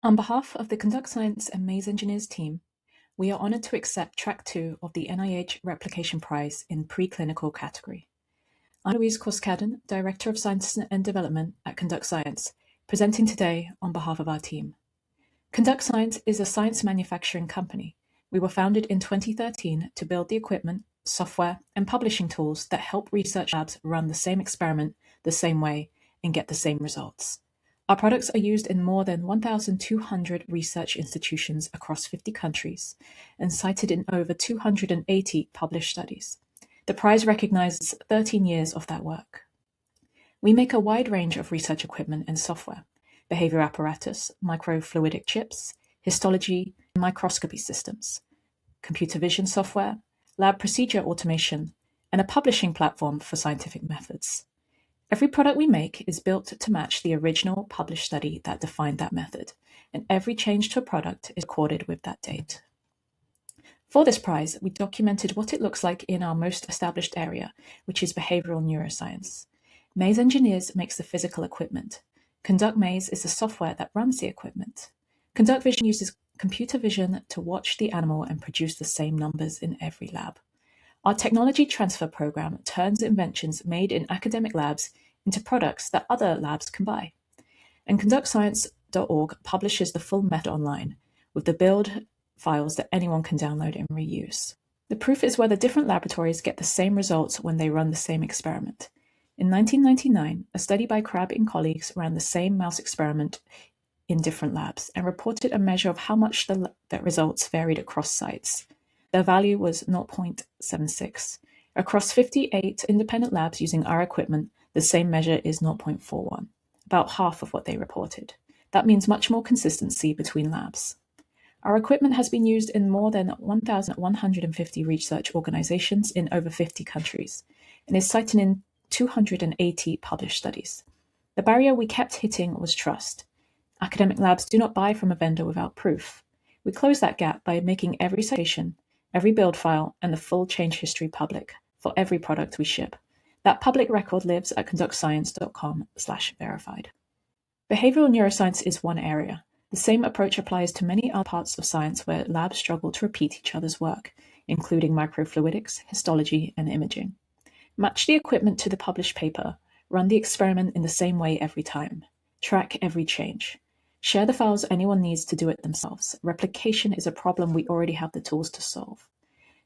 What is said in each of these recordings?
On behalf of the ConductScience and MazeEngineers team, we are honored to accept Track 2 of the NIH Replication Prize in Preclinical category. I'm Louise Koskaden, Director of Science and Development at ConductScience, presenting today on behalf of our team. ConductScience is a science manufacturing company. We were founded in 2013 to build the equipment, software, and publishing tools that help research labs run the same experiment the same way and get the same results. Our products are used in more than 1,200 research institutions across 50 countries and cited in over 280 published studies. The prize recognizes 13 years of that work. We make a wide range of research equipment and software: behavior apparatus, microfluidic chips, histology and microscopy systems, computer vision software, lab procedure automation, and a publishing platform for scientific methods. Every product we make is built to match the original published study that defined that method, and every change to a product is recorded with that date. For this prize, we documented what it looks like in our most established area, which is behavioral neuroscience. MazeEngineers makes the physical equipment. ConductMaze is the software that runs the equipment. ConductVision uses computer vision to watch the animal and produce the same numbers in every lab. Our technology transfer program turns inventions made in academic labs into products that other labs can buy. And ConductScience.org publishes the full method online, with the build files that anyone can download and reuse. The proof is whether different laboratories get the same results when they run the same experiment. In 1999, a study by Crabbe and colleagues ran the same mouse experiment in different labs and reported a measure of how much the results varied across sites. Their value was 0.76. Across 58 independent labs using our equipment, the same measure is 0.41, about half of what they reported. That means much more consistency between labs. Our equipment has been used in more than 1,150 research organizations in over 50 countries and is cited in 280 published studies. The barrier we kept hitting was trust. Academic labs do not buy from a vendor without proof. We close that gap by making every citation, every build file, and the full change history public for every product we ship. That public record lives at conductscience.com/verified. Behavioral neuroscience is one area. The same approach applies to many other parts of science where labs struggle to repeat each other's work, including microfluidics, histology, and imaging. Match the equipment to the published paper, run the experiment in the same way every time, track every change. Share the files anyone needs to do it themselves. Replication is a problem we already have the tools to solve.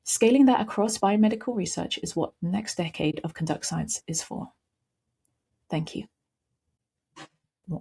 Scaling that across biomedical research is what the next decade of ConductScience is for. Thank you.